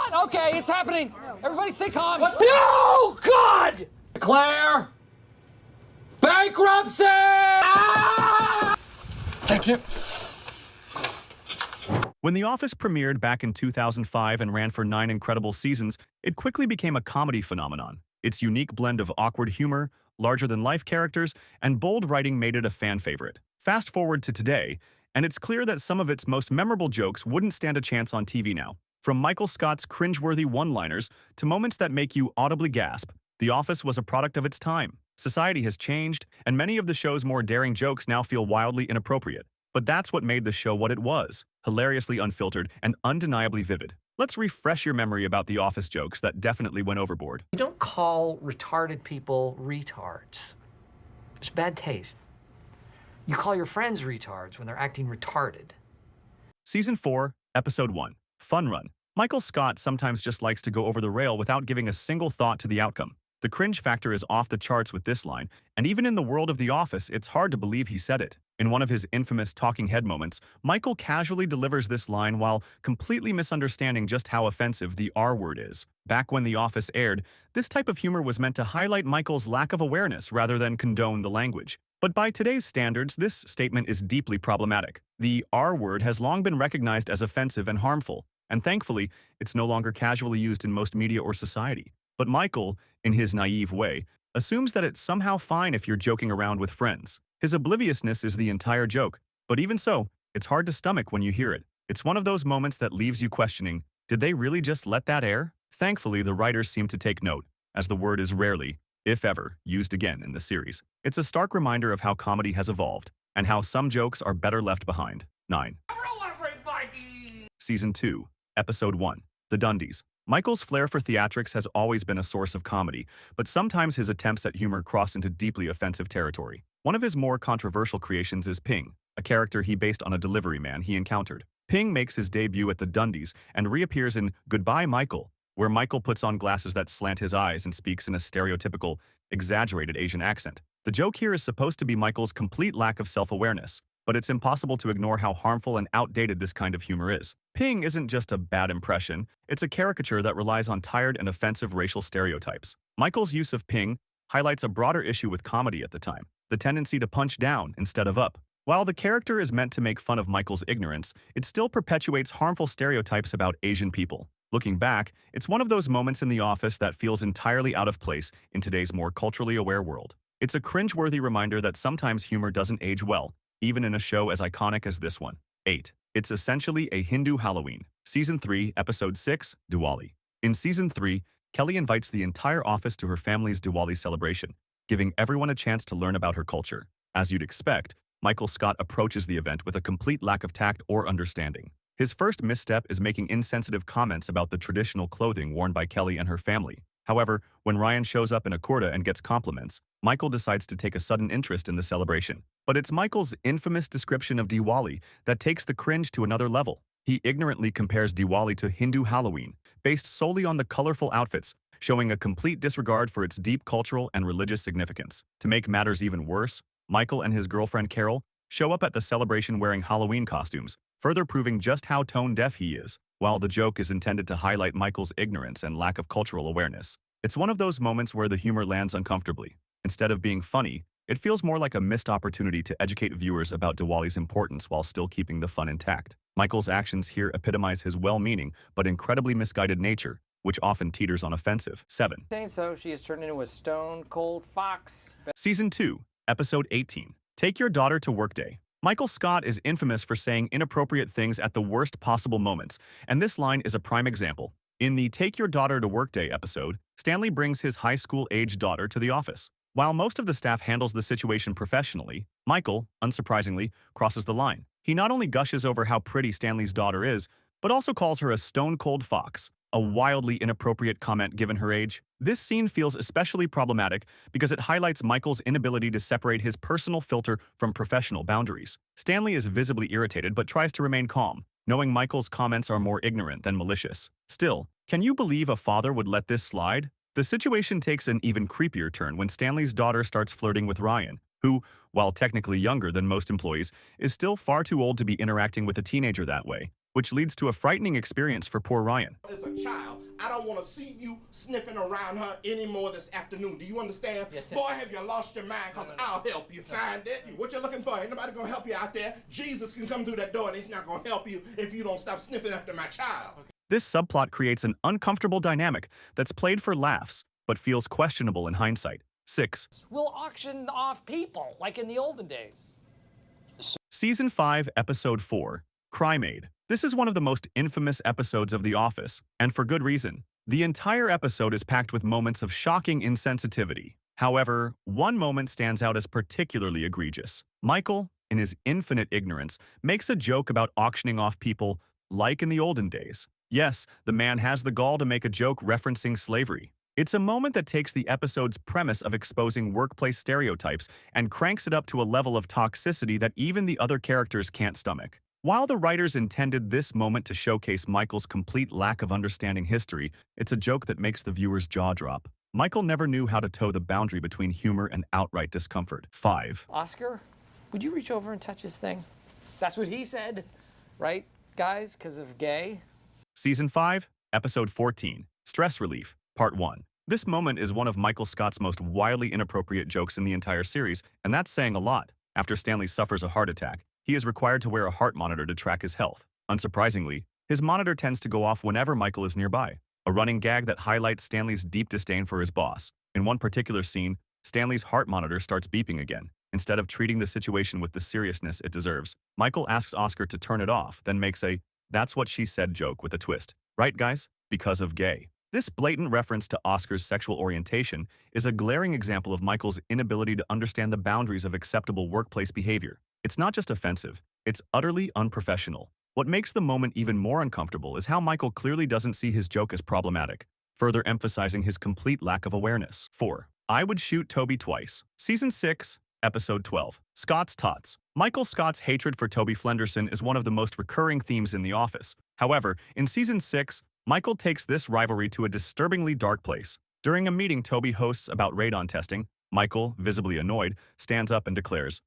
What? Okay, it's happening. Everybody stay calm. No, God! Claire! Bankruptcy! Ah! Thank you. When The Office premiered back in 2005 and ran for 9 incredible seasons, it quickly became a comedy phenomenon. Its unique blend of awkward humor, larger-than-life characters, and bold writing made it a fan favorite. Fast forward to today, and it's clear that some of its most memorable jokes wouldn't stand a chance on TV now. From Michael Scott's cringeworthy one-liners to moments that make you audibly gasp, The Office was a product of its time. Society has changed, and many of the show's more daring jokes now feel wildly inappropriate. But that's what made the show what it was, hilariously unfiltered and undeniably vivid. Let's refresh your memory about The Office jokes that definitely went overboard. You don't call retarded people retards. It's bad taste. You call your friends retards when they're acting retarded. Season 4, Episode 1, Fun Run. Michael Scott sometimes just likes to go over the rail without giving a single thought to the outcome. The cringe factor is off the charts with this line, and even in the world of The Office, it's hard to believe he said it. In one of his infamous talking head moments, Michael casually delivers this line while completely misunderstanding just how offensive the R word is. Back when The Office aired, this type of humor was meant to highlight Michael's lack of awareness rather than condone the language. But by today's standards, this statement is deeply problematic. The R word has long been recognized as offensive and harmful, and thankfully, it's no longer casually used in most media or society. But Michael, in his naive way, assumes that it's somehow fine if you're joking around with friends. His obliviousness is the entire joke, but even so, it's hard to stomach when you hear it. It's one of those moments that leaves you questioning, did they really just let that air? Thankfully, the writers seem to take note, as the word is rarely, if ever, used again in the series. It's a stark reminder of how comedy has evolved, and how some jokes are better left behind. 9. Hello, everybody! Season 2, Episode 1, The Dundies. Michael's flair for theatrics has always been a source of comedy, but sometimes his attempts at humor cross into deeply offensive territory. One of his more controversial creations is Ping, a character he based on a delivery man he encountered. Ping makes his debut at the Dundies and reappears in Goodbye, Michael, where Michael puts on glasses that slant his eyes and speaks in a stereotypical, exaggerated Asian accent. The joke here is supposed to be Michael's complete lack of self-awareness, but it's impossible to ignore how harmful and outdated this kind of humor is. Ping isn't just a bad impression, it's a caricature that relies on tired and offensive racial stereotypes. Michael's use of Ping highlights a broader issue with comedy at the time, the tendency to punch down instead of up. While the character is meant to make fun of Michael's ignorance, it still perpetuates harmful stereotypes about Asian people. Looking back, it's one of those moments in The Office that feels entirely out of place in today's more culturally aware world. It's a cringe-worthy reminder that sometimes humor doesn't age well, even in a show as iconic as this one. 8. It's essentially a Hindu Halloween. Season 3, Episode 6, Diwali. In Season 3, Kelly invites the entire office to her family's Diwali celebration, giving everyone a chance to learn about her culture. As you'd expect, Michael Scott approaches the event with a complete lack of tact or understanding. His first misstep is making insensitive comments about the traditional clothing worn by Kelly and her family. However, when Ryan shows up in a kurta and gets compliments, Michael decides to take a sudden interest in the celebration. But it's Michael's infamous description of Diwali that takes the cringe to another level. He ignorantly compares Diwali to Hindu Halloween, based solely on the colorful outfits, showing a complete disregard for its deep cultural and religious significance. To make matters even worse, Michael and his girlfriend Carol show up at the celebration wearing Halloween costumes, further proving just how tone-deaf he is. While the joke is intended to highlight Michael's ignorance and lack of cultural awareness, it's one of those moments where the humor lands uncomfortably. Instead of being funny, it feels more like a missed opportunity to educate viewers about Diwali's importance while still keeping the fun intact. Michael's actions here epitomize his well-meaning but incredibly misguided nature, which often teeters on offensive. 7. Saying so, she has turned into a stone-cold fox. Season 2, Episode 18, Take Your Daughter to Work Day. Michael Scott is infamous for saying inappropriate things at the worst possible moments, and this line is a prime example. In the Take Your Daughter to Work Day episode, Stanley brings his high school-aged daughter to the office. While most of the staff handles the situation professionally, Michael, unsurprisingly, crosses the line. He not only gushes over how pretty Stanley's daughter is, but also calls her a stone-cold fox, a wildly inappropriate comment given her age. This scene feels especially problematic because it highlights Michael's inability to separate his personal filter from professional boundaries. Stanley is visibly irritated but tries to remain calm, knowing Michael's comments are more ignorant than malicious. Still, can you believe a father would let this slide? The situation takes an even creepier turn when Stanley's daughter starts flirting with Ryan, who, while technically younger than most employees, is still far too old to be interacting with a teenager that way. which leads to a frightening experience for poor Ryan. As a child, I don't want to see you sniffing around her anymore this afternoon. Do you understand? Yes, sir. Boy, have you lost your mind, because I'll help you find it. What you're looking for, ain't nobody going to help you out there. Jesus can come through that door, and he's not going to help you if you don't stop sniffing after my child. This subplot creates an uncomfortable dynamic that's played for laughs, but feels questionable in hindsight. 6. We'll auction off people, like in the olden days. Season 5, Episode 4, Crime Aid. This is one of the most infamous episodes of The Office, and for good reason. The entire episode is packed with moments of shocking insensitivity. However, one moment stands out as particularly egregious. Michael, in his infinite ignorance, makes a joke about auctioning off people like in the olden days. Yes, the man has the gall to make a joke referencing slavery. It's a moment that takes the episode's premise of exposing workplace stereotypes and cranks it up to a level of toxicity that even the other characters can't stomach. While the writers intended this moment to showcase Michael's complete lack of understanding history, it's a joke that makes the viewer's jaw drop. Michael never knew how to toe the boundary between humor and outright discomfort. 5. Oscar, would you reach over and touch his thing? That's what he said, right, guys, because of gay? Season 5, Episode 14, Stress Relief, Part 1. This moment is one of Michael Scott's most wildly inappropriate jokes in the entire series, and that's saying a lot. After Stanley suffers a heart attack, he is required to wear a heart monitor to track his health. Unsurprisingly, his monitor tends to go off whenever Michael is nearby, a running gag that highlights Stanley's deep disdain for his boss. In one particular scene, Stanley's heart monitor starts beeping again. Instead of treating the situation with the seriousness it deserves, Michael asks Oscar to turn it off, then makes a "that's what she said" joke with a twist. Right, guys? Because of gay. This blatant reference to Oscar's sexual orientation is a glaring example of Michael's inability to understand the boundaries of acceptable workplace behavior. It's not just offensive, it's utterly unprofessional. What makes the moment even more uncomfortable is how Michael clearly doesn't see his joke as problematic, further emphasizing his complete lack of awareness. 4. I Would Shoot Toby Twice. Season 6, Episode 12, Scott's Tots. Michael Scott's hatred for Toby Flenderson is one of the most recurring themes in The Office. However, in Season 6, Michael takes this rivalry to a disturbingly dark place. During a meeting Toby hosts about radon testing, Michael, visibly annoyed, stands up and declares,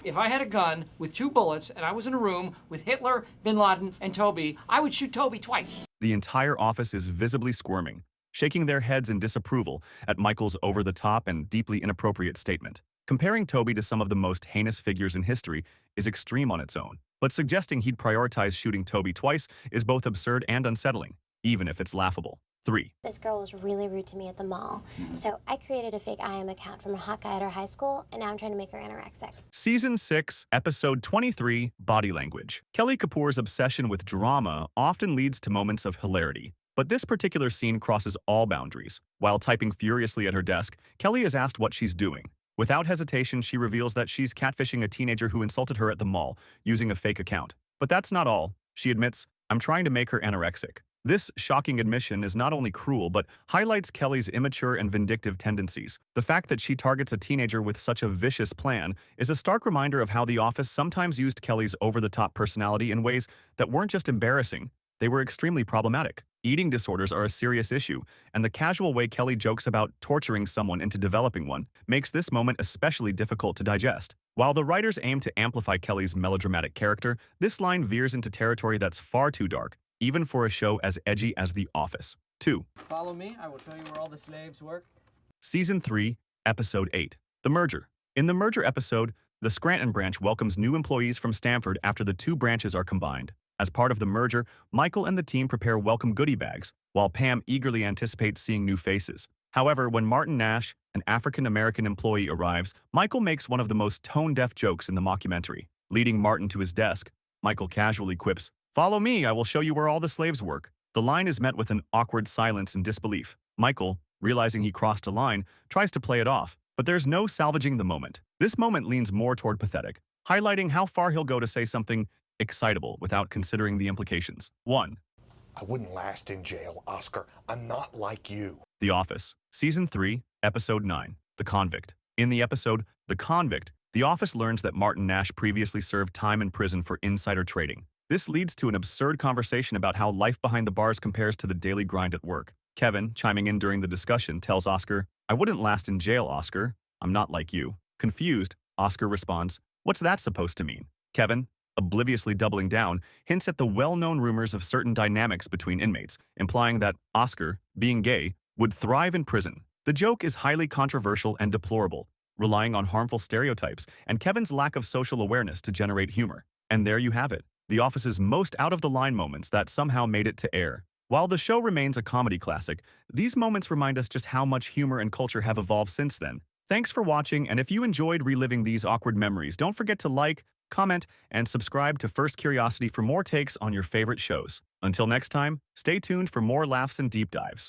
If I had a gun with 2 bullets and I was in a room with Hitler, Bin Laden, and Toby, I would shoot Toby twice. The entire office is visibly squirming, shaking their heads in disapproval at Michael's over-the-top and deeply inappropriate statement. Comparing Toby to some of the most heinous figures in history is extreme on its own, but suggesting he'd prioritize shooting Toby twice is both absurd and unsettling, even if it's laughable. 3. This girl was really rude to me at the mall, so I created a fake IM account from a hot guy at our high school, and now I'm trying to make her anorexic. Season 6, Episode 23, Body Language. Kelly Kapoor's obsession with drama often leads to moments of hilarity, but this particular scene crosses all boundaries. While typing furiously at her desk, Kelly is asked what she's doing. Without hesitation, she reveals that she's catfishing a teenager who insulted her at the mall using a fake account. But that's not all. She admits, "I'm trying to make her anorexic." This shocking admission is not only cruel, but highlights Kelly's immature and vindictive tendencies. The fact that she targets a teenager with such a vicious plan is a stark reminder of how The Office sometimes used Kelly's over-the-top personality in ways that weren't just embarrassing, they were extremely problematic. Eating disorders are a serious issue, and the casual way Kelly jokes about torturing someone into developing one makes this moment especially difficult to digest. While the writers aim to amplify Kelly's melodramatic character, this line veers into territory that's far too dark, even for a show as edgy as The Office. 2. Follow me, I will show you where all the slaves work. Season 3, Episode 8, The Merger. In the merger episode, the Scranton branch welcomes new employees from Stamford after the 2 branches are combined. As part of the merger, Michael and the team prepare welcome goodie bags, while Pam eagerly anticipates seeing new faces. However, when Martin Nash, an African-American employee, arrives, Michael makes one of the most tone-deaf jokes in the mockumentary. Leading Martin to his desk, Michael casually quips, "Follow me, I will show you where all the slaves work." The line is met with an awkward silence and disbelief. Michael, realizing he crossed a line, tries to play it off, but there's no salvaging the moment. This moment leans more toward pathetic, highlighting how far he'll go to say something excitable without considering the implications. 1. I wouldn't last in jail, Oscar. I'm not like you. The Office. Season 3, Episode 9, The Convict. In the episode, The Convict, The Office learns that Martin Nash previously served time in prison for insider trading. This leads to an absurd conversation about how life behind the bars compares to the daily grind at work. Kevin, chiming in during the discussion, tells Oscar, "I wouldn't last in jail, Oscar. I'm not like you." Confused, Oscar responds, "What's that supposed to mean?" Kevin, obliviously doubling down, hints at the well-known rumors of certain dynamics between inmates, implying that Oscar, being gay, would thrive in prison. The joke is highly controversial and deplorable, relying on harmful stereotypes and Kevin's lack of social awareness to generate humor. And there you have it, The Office's most out-of-the-line moments that somehow made it to air. While the show remains a comedy classic, these moments remind us just how much humor and culture have evolved since then. Thanks for watching, and if you enjoyed reliving these awkward memories, don't forget to like, comment, and subscribe to First Curiosity for more takes on your favorite shows. Until next time, stay tuned for more laughs and deep dives.